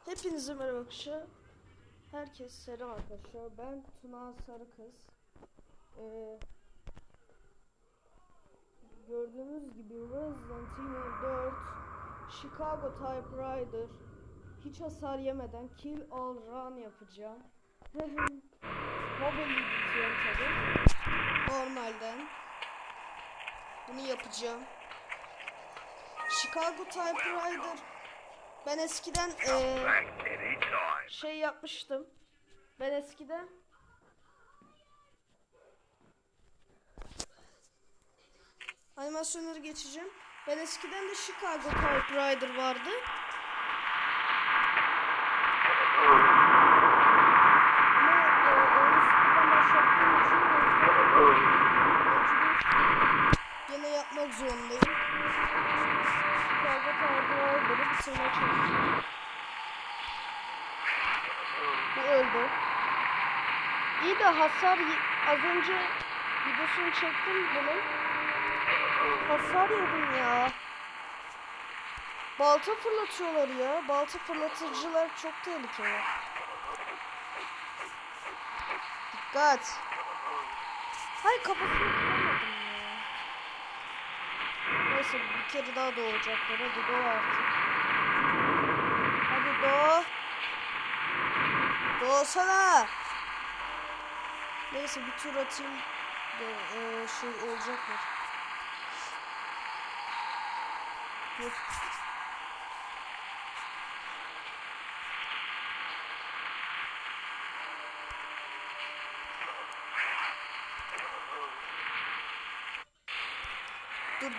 Hepinize merhaba arkadaşlar. Herkese selam arkadaşlar. Ben Tuna Sarıkız. Gördüğünüz gibi Resident Evil 4 Chicago Typewriter hiç hasar yemeden kill all run yapacağım. Mobil'i bitiyorum tabi. Normalden. Bunu yapacağım. Chicago Typewriter. Ben eskiden şey yapmıştım. Ben eskiden animasyonları geçeceğim. Ben eskiden de Chicago Typewriter vardı. Ama onu sıfırdan başlattığım için yine yapmak zorundayım. Chicago Typewriter'ı bitirmeye çalışacağım. Bu öldü. İyi de hasar az önce videosunu çektim bunun. Hasar yedim ya. Balta fırlatıyorlar ya. Balta fırlatıcılar çok tehlikeli. Dikkat. Hayır, kafasını kıramadım ya. Neyse, bir kere daha doğacaklar. Hadi doğ artık. Hadi doğ. Doğsana. Neyse, bir tur atayım da şey olacaklar.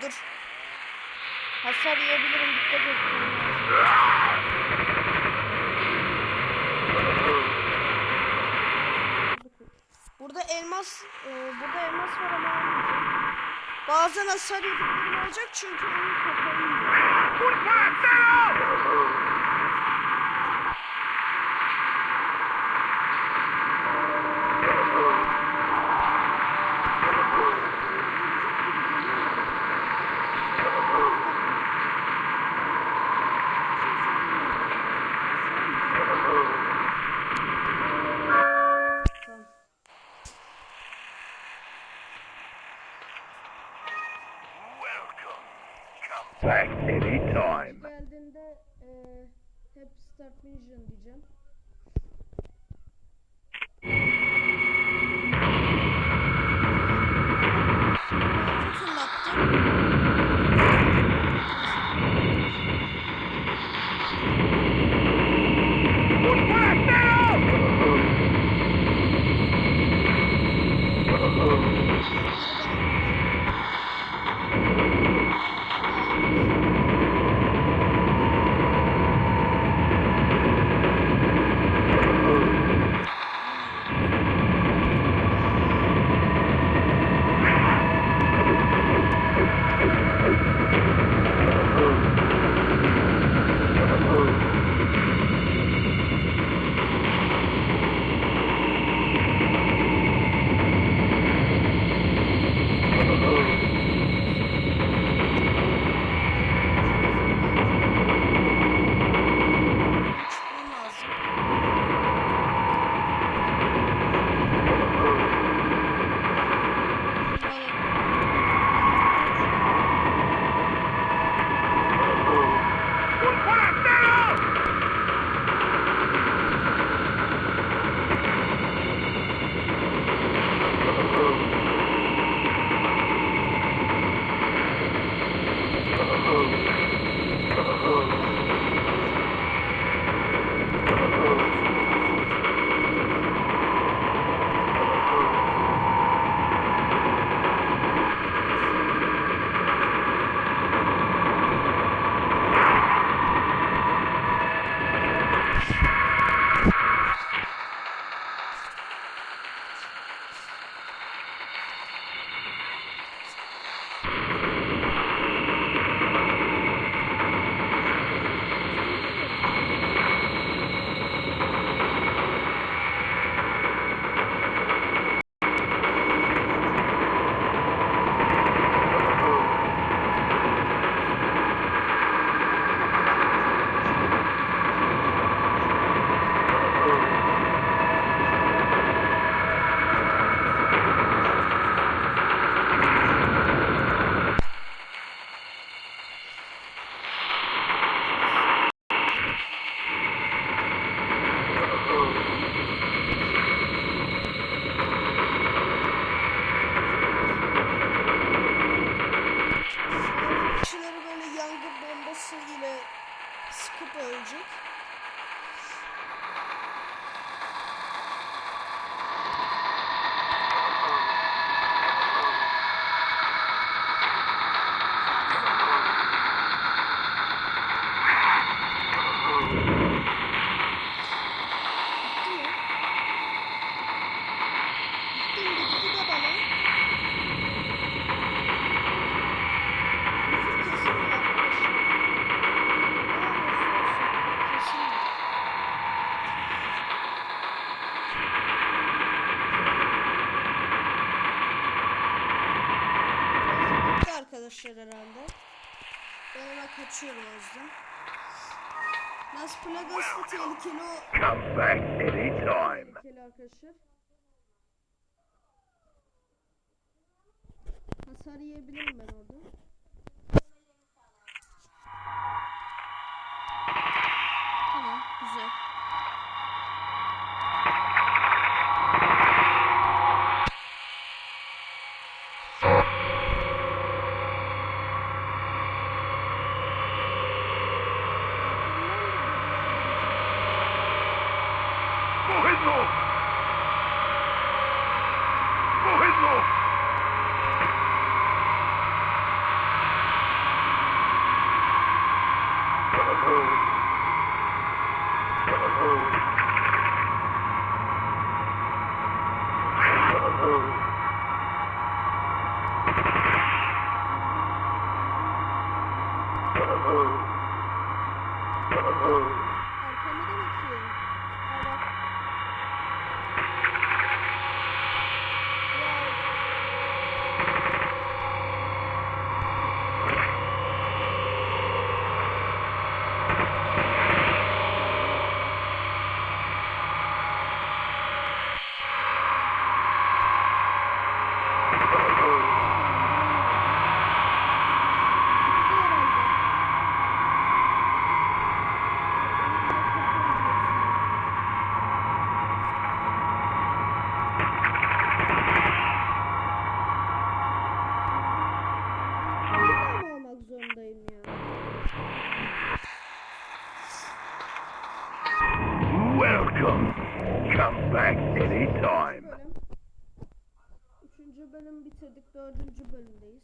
Dur. Hasar yiyebilirim, dikkat et. Burada elmas var ama almayacağım. Bazen hasar yediklerim olacak çünkü onun kafayı yiyor. Back anytime. Geldiğinde hep start mission diyeceğim. ölecek. Arkadaşlar herhalde. Ben hemen kaçıyorum o yüzden. Las Plagas'ta tehlikeli o. Come back anytime. Tehlikeli arkadaşlar. Hasar yiyebilirim ben orada. Tamam, güzel. ¡Cogedlo! ¡Cogedlo! Arkama da bakıyorum. Aa bak. Olmak zorundayım ya. Welcome. Come back anytime. Bölüm. 3. bölüm bitirdik. 4. bölümdeyiz.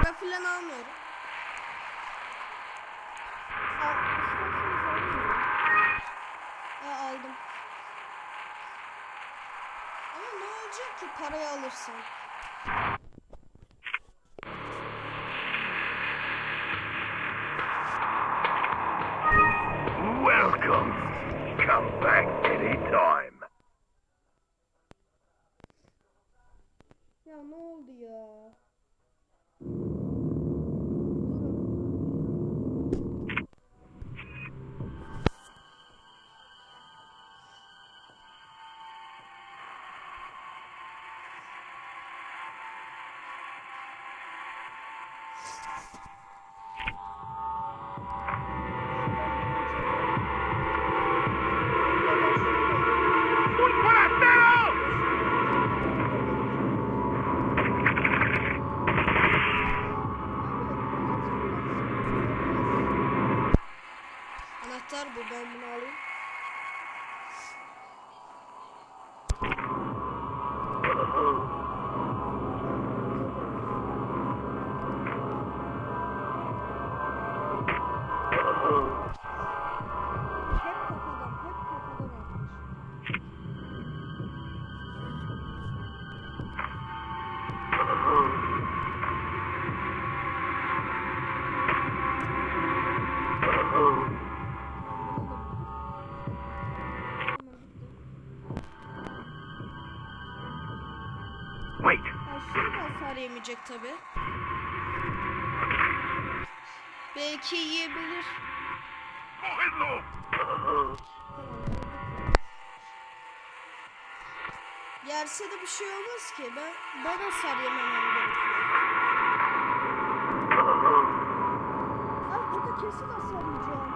Para filan almıyorum. İsterseniz alayım mı? Aldım. Ama ne olacak ki parayı alırsan? Welcome. Come back anytime. Ya ne oldu ya? ¡Un forastero! Anahtar bu, ben bunu alayım. Hep kafadan atmış. Wait. Aşırı da hasar yemeyecek tabi. Belki yiyebilir. ¡Cogedlo! Yerse de bir şey olmaz ki. Ben hasar yememem gerekiyor. Ay burada kesin hasar yiyeceğim.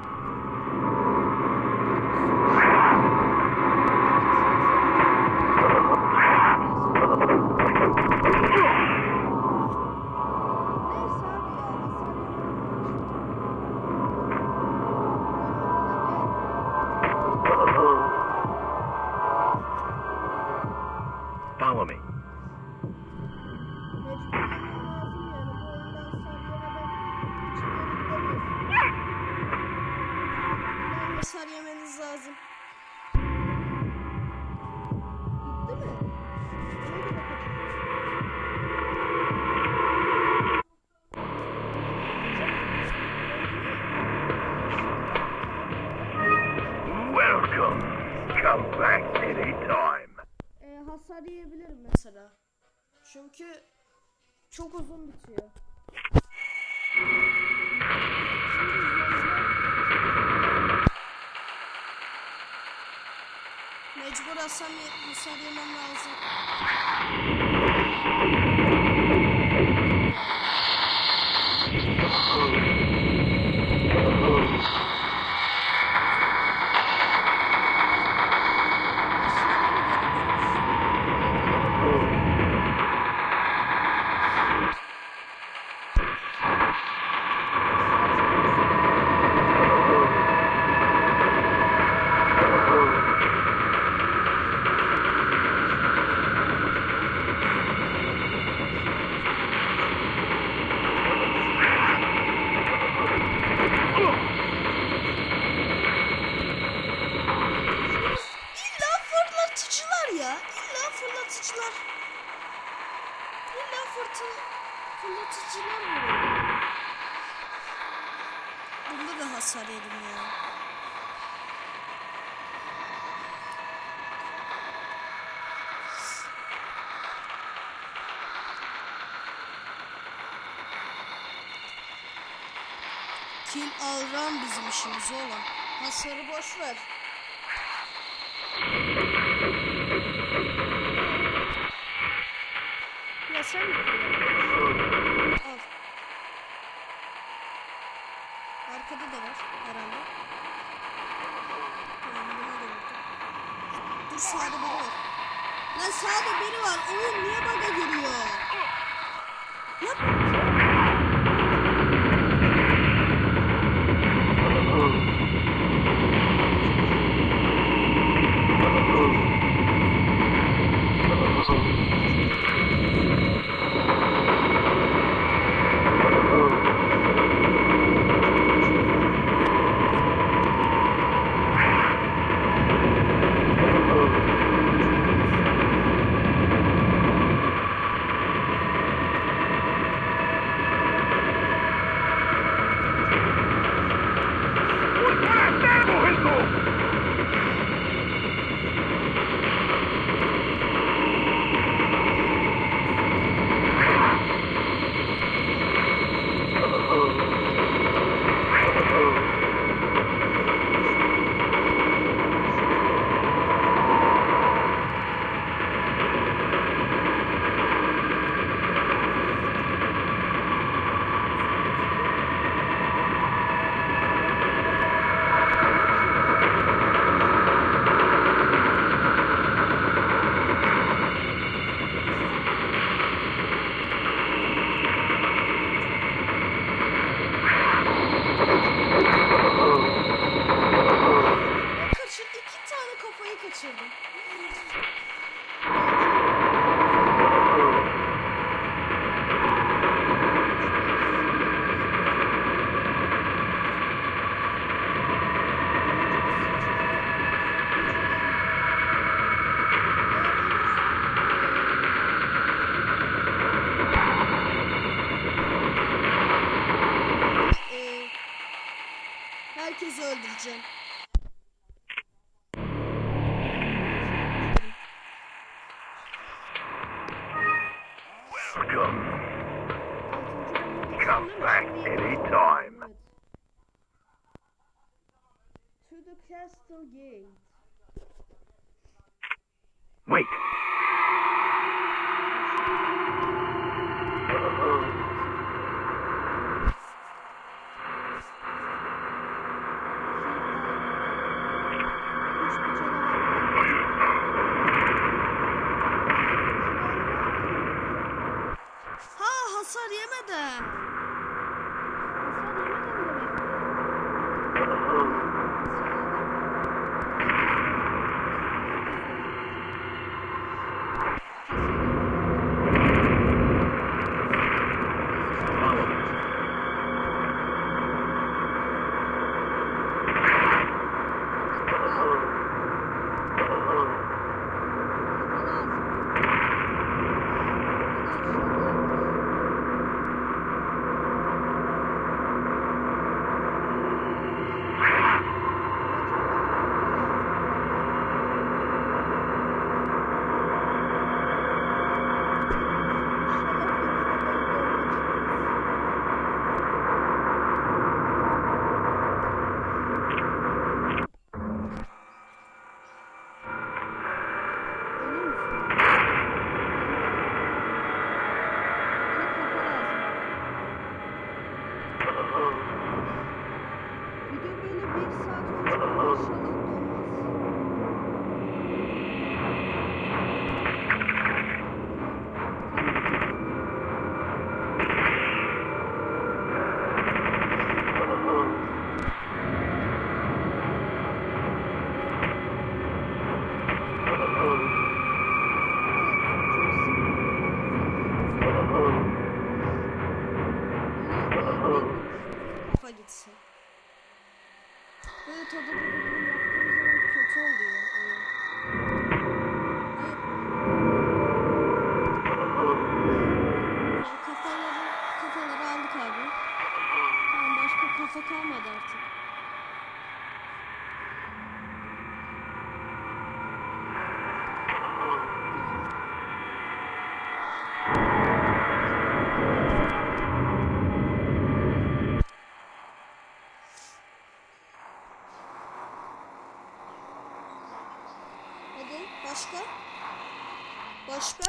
Follow me. Hasar yemeniz lazım. Bitti mi? Welcome. Come back anytime. Hasar yiyebilirim mesela. Çünkü çok uzun bitiyor. Mecbur hasar yemem lazım. Fırlatıcılar vuruyor. Bunda da hasar yedim ya. Kill all run bizim işimiz oğlum. Hasarı boş ver. Ya sen al. Arkada da var herhalde. Tamam, buna da vurdum. Dur, sağda biri var. Lan sağda biri var. Oyun niye bug'a giriyor? Lan. Kaçırdım. Herkesi öldüreceğim. Come back anytime. To the castle gate. Wait. Hasar yemeden. Hasar haritada da bunu yaptığım zaman kötü oluyor oyun. Hayır. Kafaları aldık abi. Tamam, başka kafa kalmadı artık. Hadi başka? Başka?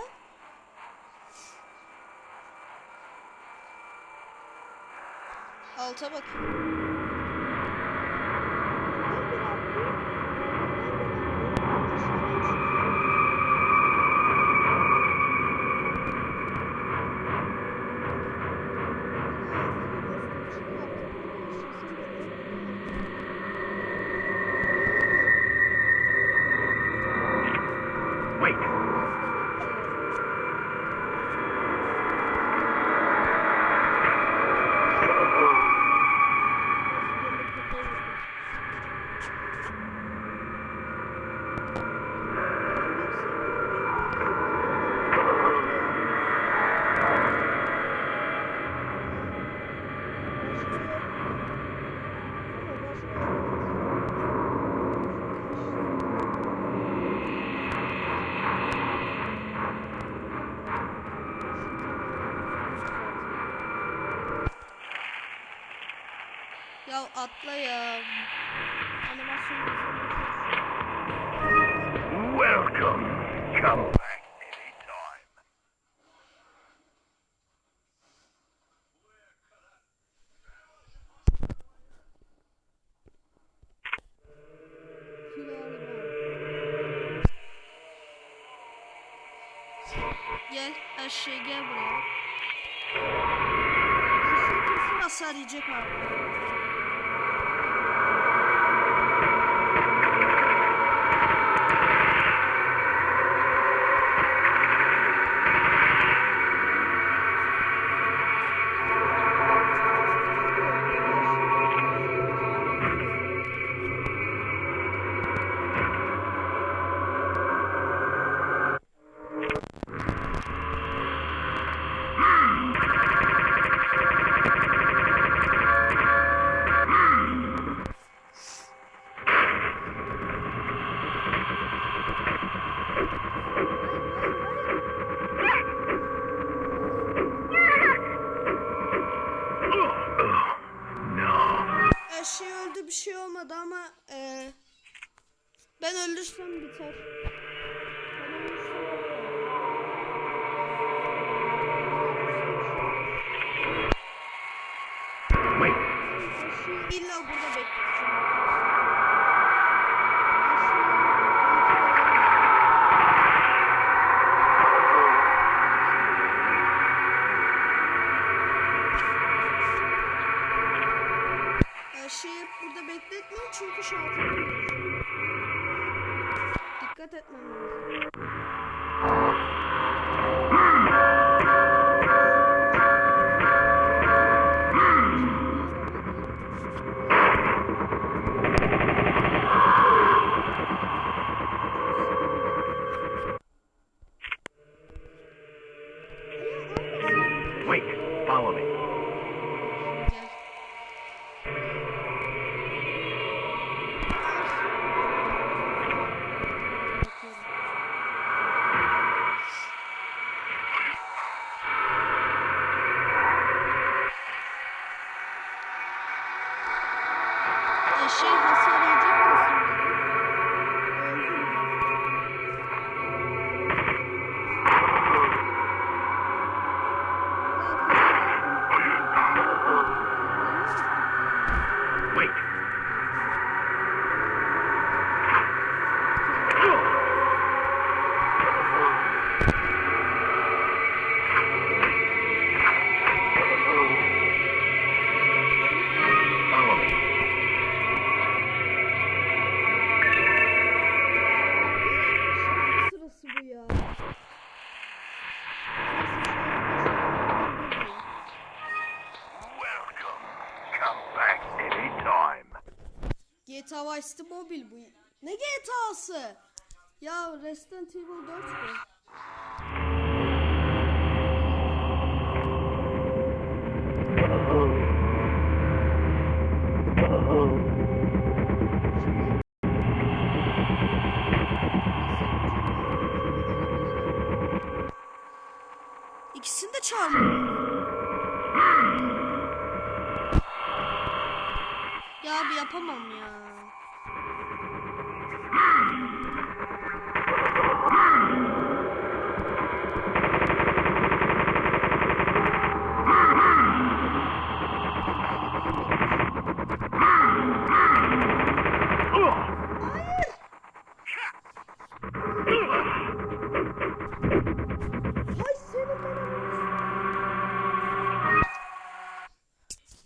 Alta bakayım. Wait. Ya atla ya. Animasyon Welcome. Come back anytime. Gel her şey, gel buraya. Kesin hasar yiyecek abi. Her şey öldü, bir şey olmadı ama ben ölürsem biter. Ben ölürsem Wait. İlla burada bekleyeceğim. Her şeyi hep burada bekletmeyin çünkü şartım. Dikkat etmem lazım. Wait. Follow me. Gel. Şey hasar yiyecek misin? Öldüm. GTA Vice City Mobile bu. Ne GTA'sı? Ya Resident Evil 4 bu. İkisini de çağırmıyor. Ya abi yapamam ya.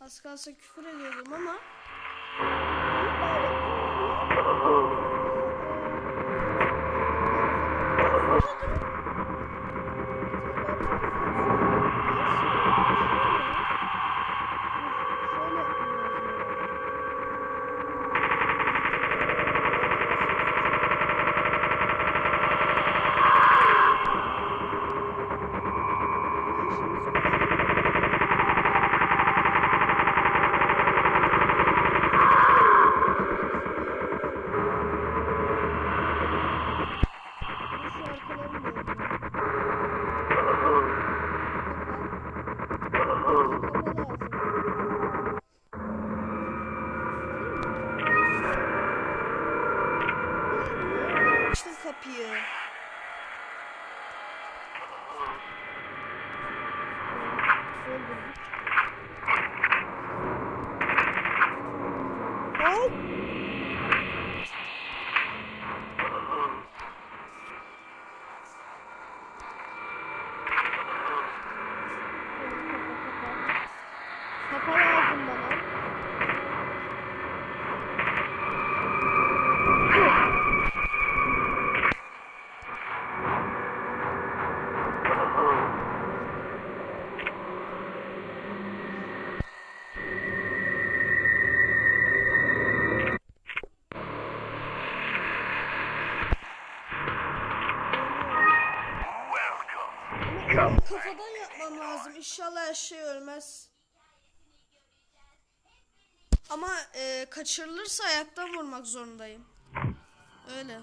Az kalsa küfür ediyordum ama açtım kapıyı. Hop. Kapa lazım bana. Kafadan yapmam lazım. İnşallah her şey ölmez. Ama kaçırılırsa ayaktan vurmak zorundayım. Öyle.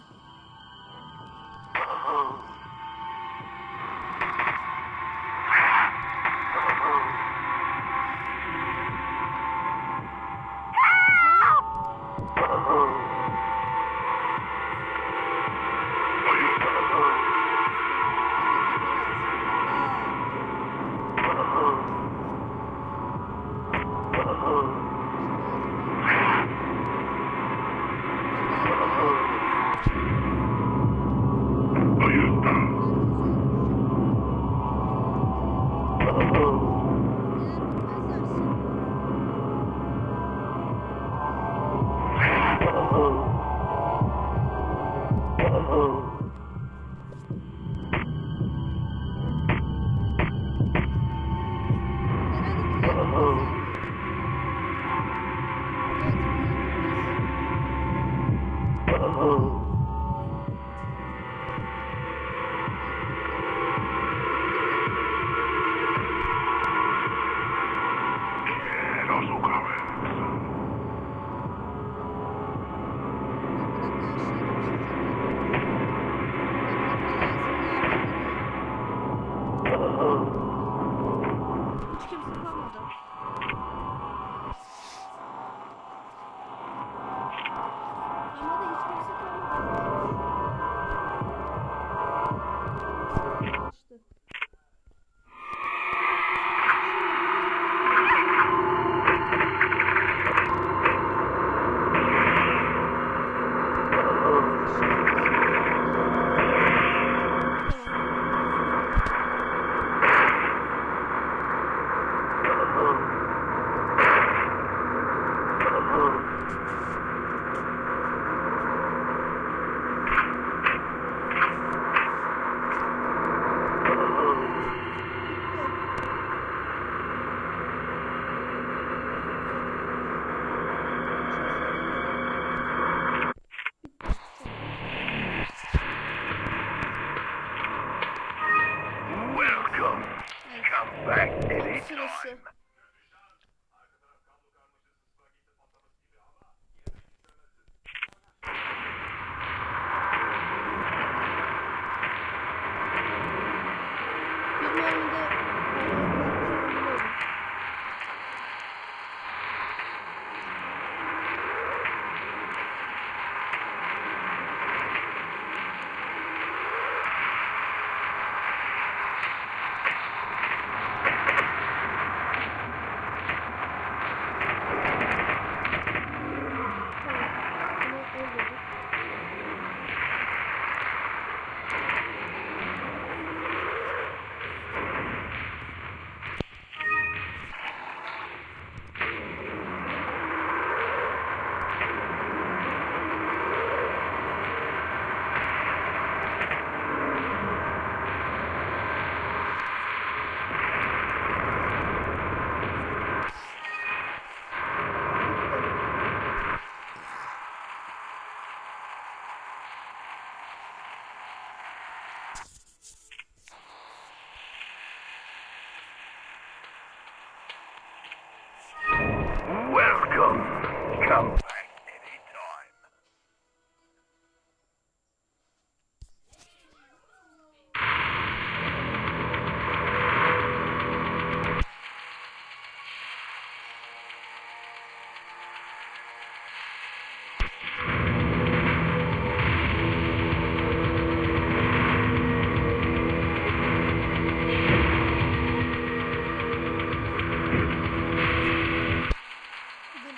Hiç kimse kalmadı. Ama da hiç kimse kalmadı. Açtı. Come back Onun anytime. sırası. Bir mermide biliyorum. Tamam. Bunu öldürdük. Welcome. Come back anytime.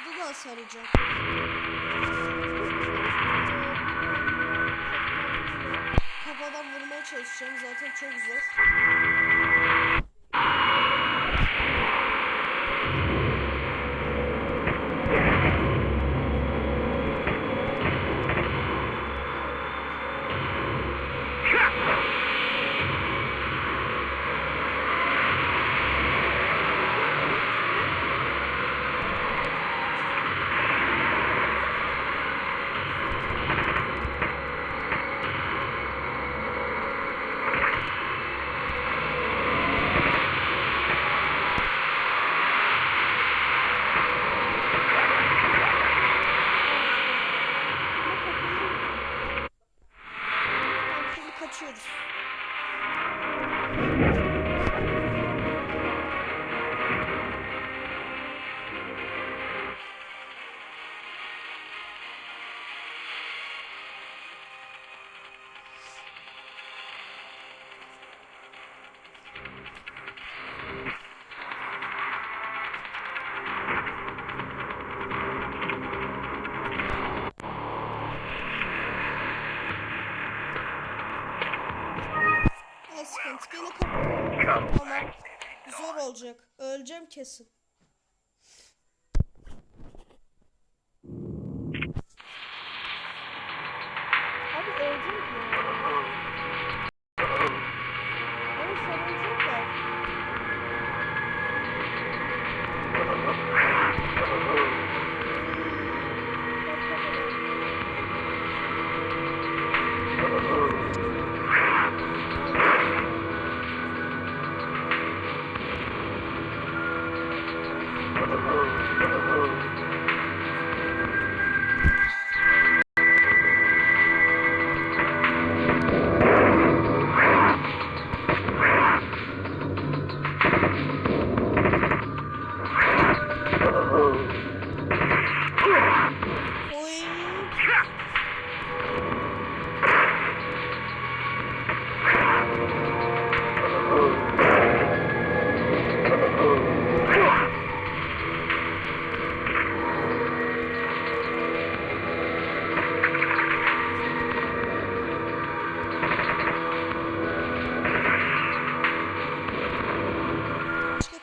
Burada da saracak. Kafadan vurmaya çalışacağım. Zaten çok zor. Şimdi kaçıyoruz. Sıkıntı yine kapatalım ama zor olacak. Öleceğim kesin. Abi öleceğim ya. Ama sarılacak da.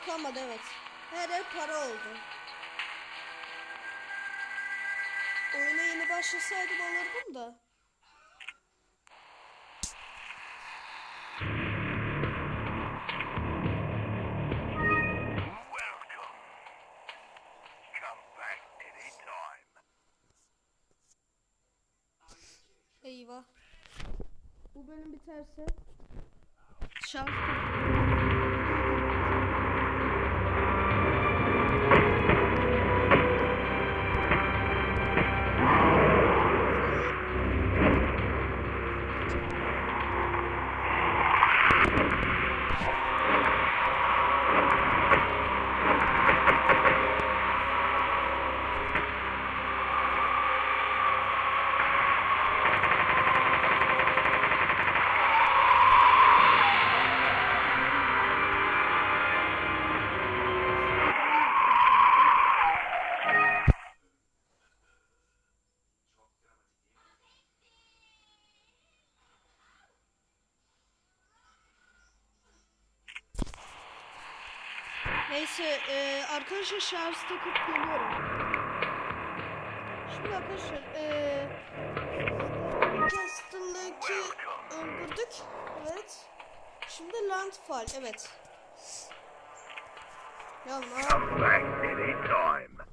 Kalmadı evet. Her yer para oldu. Oyuna yeni başlasaydım alırdım da. Welcome. Come back anytime. Eyvah. Bu bölüm biterse şans. Neyse arkadaşlar şarj takıp geliyorum. Şimdi arkadaşlar Castle'daki öldürdük. Evet. Şimdi Landfall. Evet. Ya ne Come back anytime.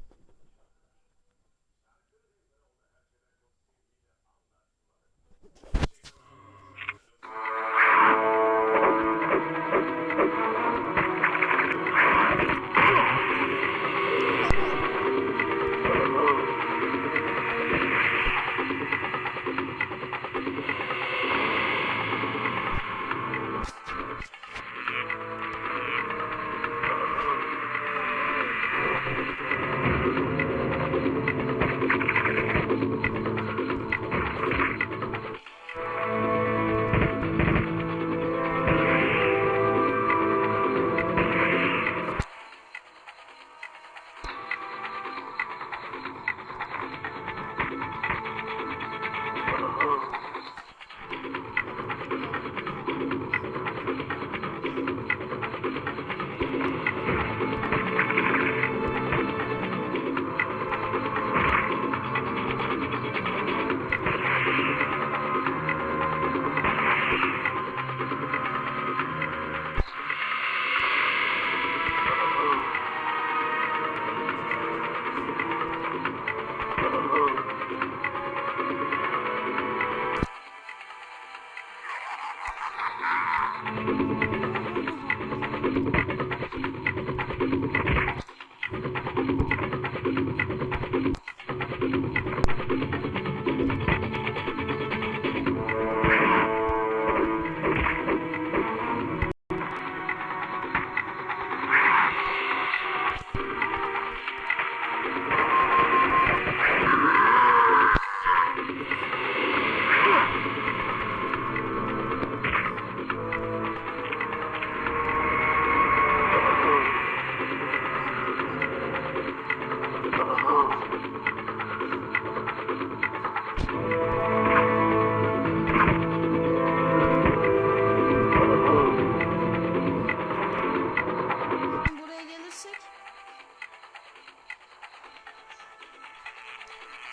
buraya gelirsek.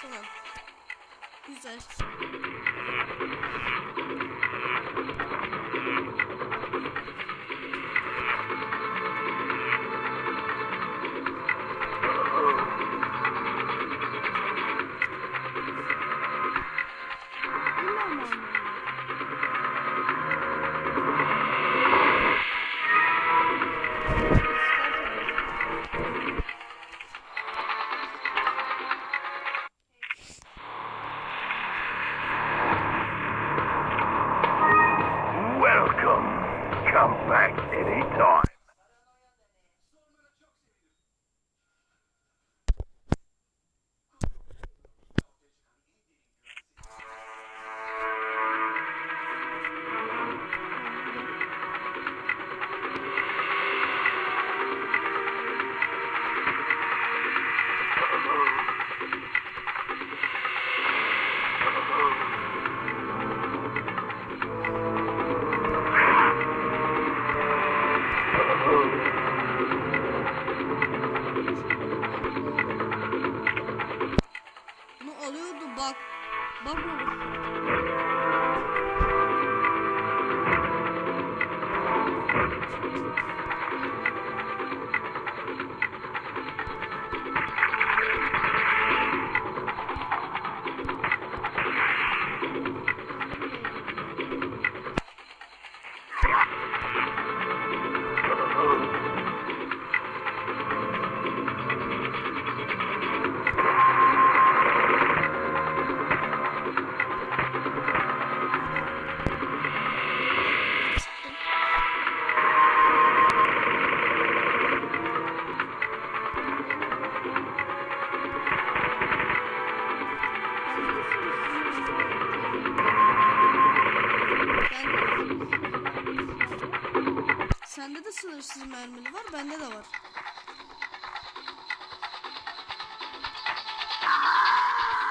Tamam. Güzel. Welcome. Come back anytime. Bunu alıyordu bak. Bak orası. Sende de sınırsız mermili var, bende de var.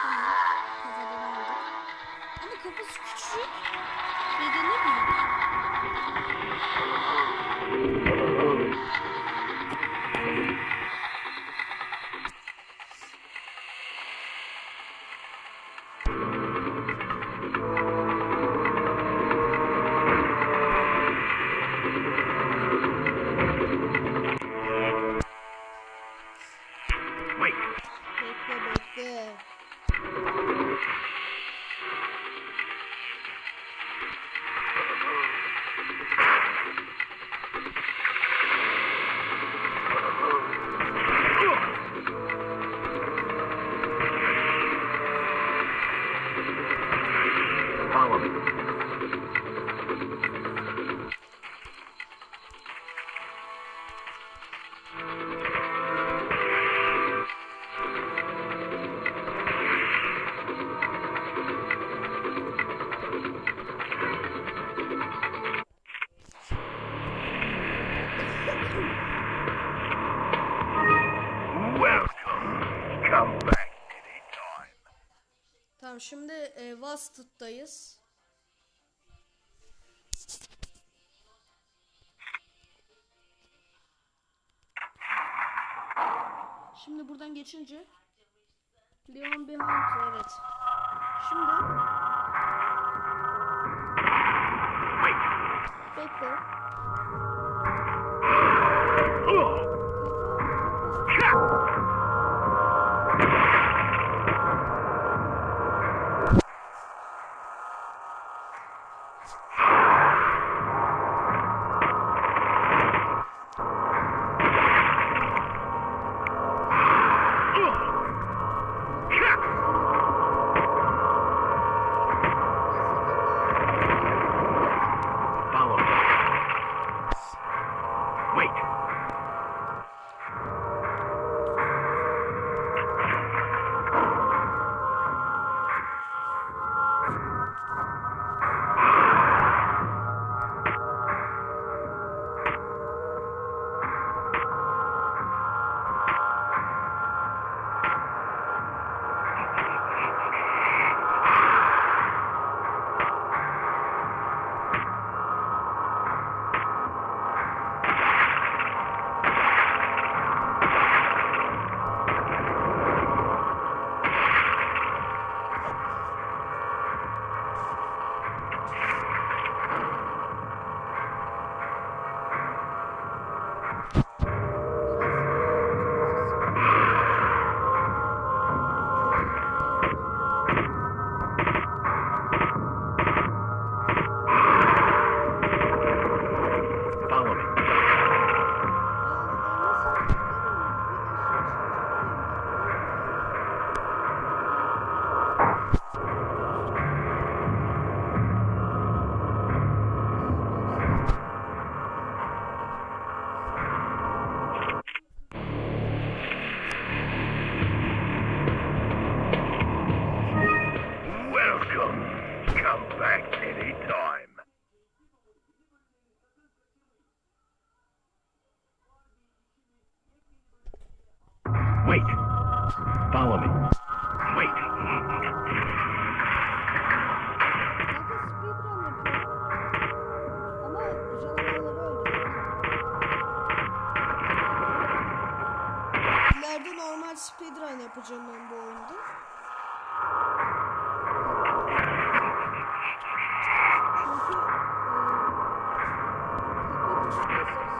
Tamam, kafadan aldık. Ama kafası küçük, bedeni büyük. Welcome. Come back anytime. Tamam, şimdi Wasted'dayız. Şimdi buradan geçince Leon Behind, evet. Şimdi bekle. Follow me. Wait. Follow me. Welcome. Come back anytime. Wait. Follow me. Wait. İleride normal speedrun yapacağım ben bu oyunda. Çünkü saldırıyorlar.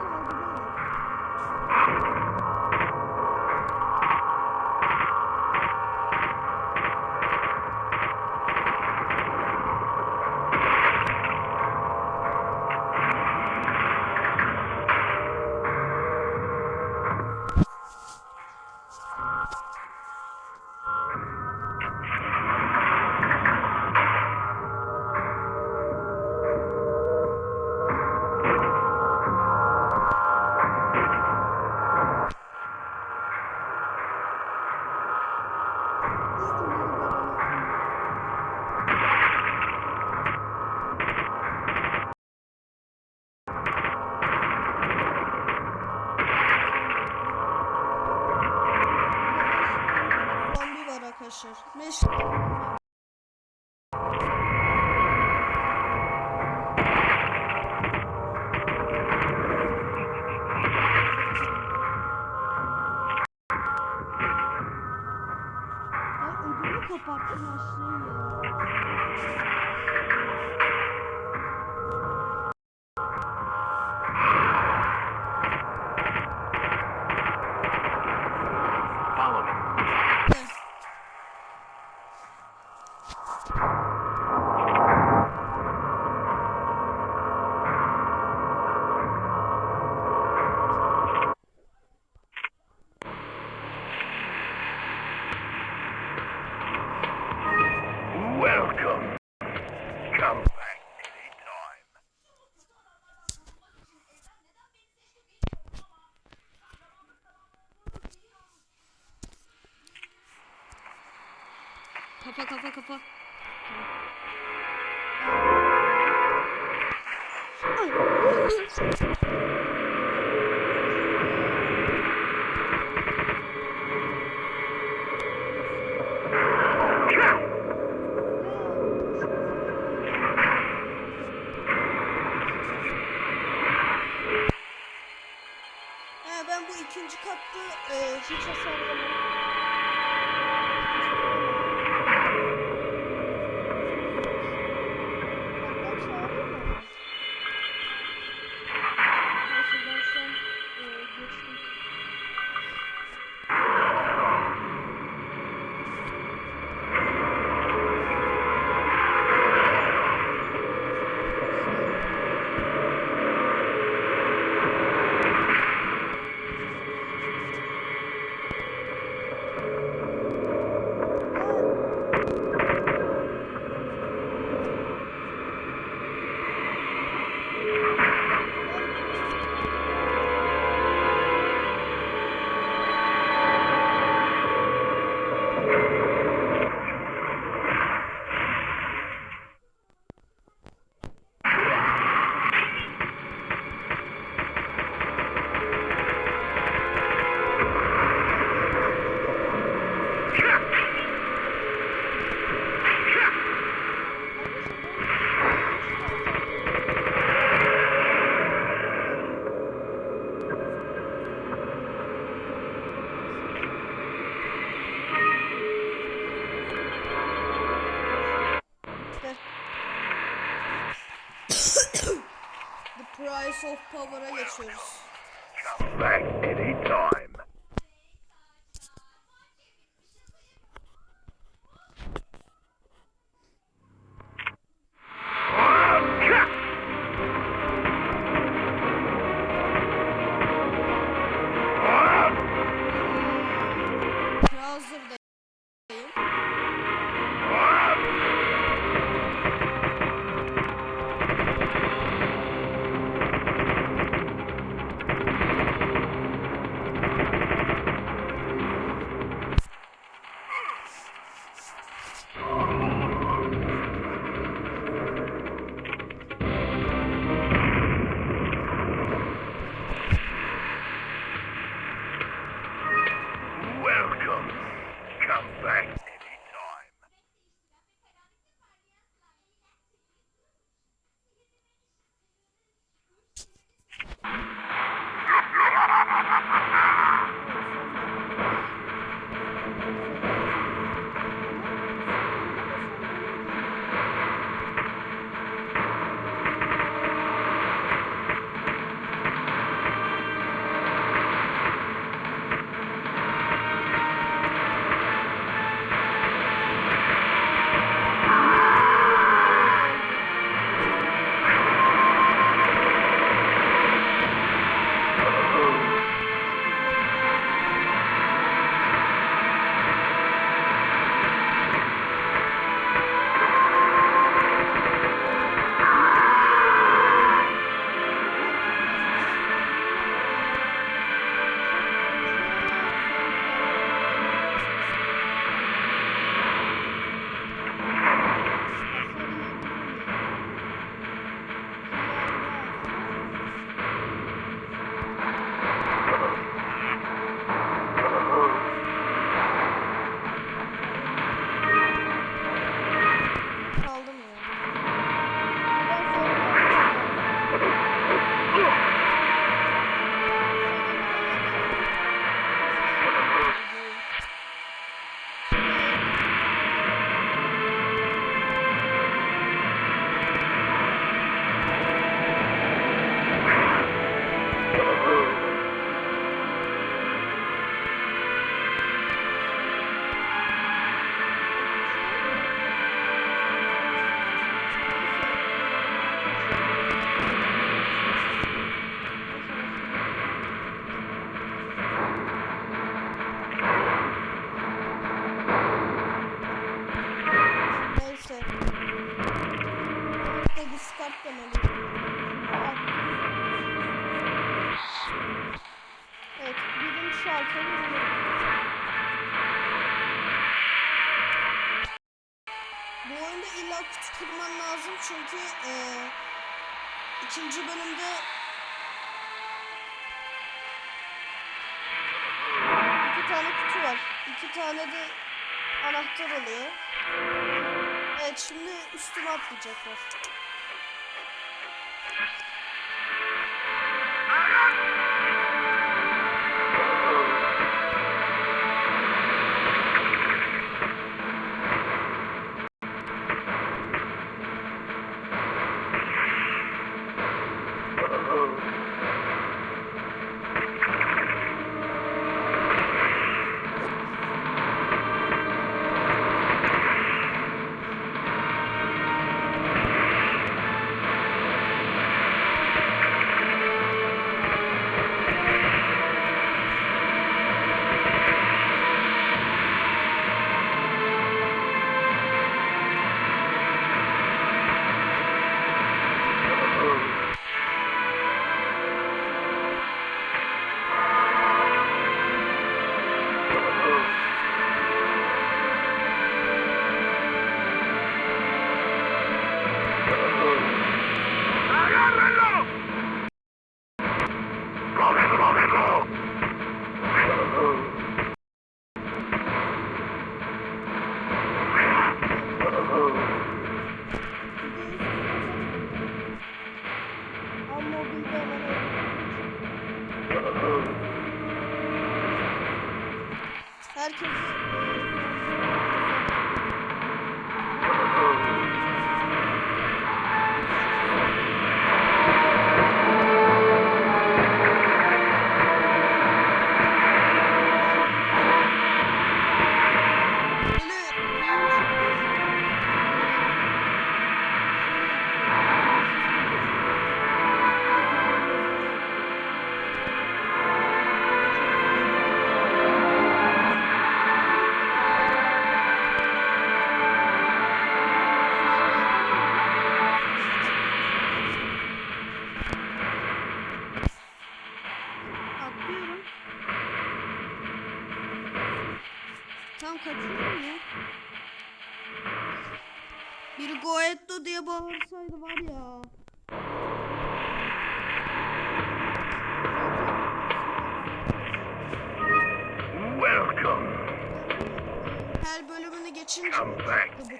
Zombi var arkadaşlar. Ödümü kapattın aşağıya ya. Follow me. Welcome. Come back anytime. Kafa. Ay. ikinci katta hiç hasar yemem. Ben çağırayım mı? Neyse ben şu an geçtim. The Price of Power'a geçiyoruz. Come back anytime. Hazırdayım. Welcome. Come back anytime. Kaldım Neyse. Evet de discard demeliyim. Evet, birinci şalteri bu oyunda illa kutu kırman lazım çünkü ikinci bölümde iki tane kutu var. İki tane de anahtar oluyor. Evet, şimdi üstüne atlayacaklar. herkes atlıyorum. Tam kaçıyorum ya. Biri Goetto diye bağırsaydı var ya. Welcome. Her bölümünü geçince Come back. bu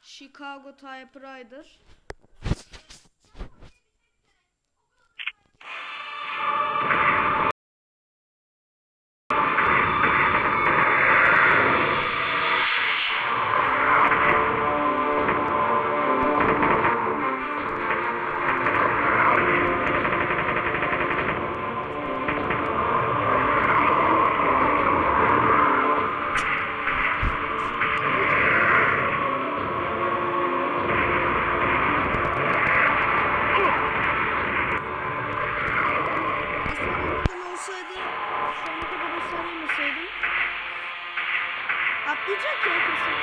Chicago Typewriter. Atlayacak ya kesin.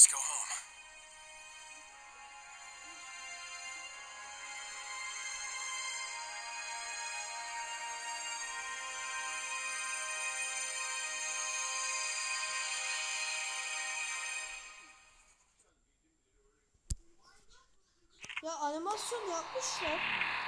Let's go home. Ya animasyon yapmışlar.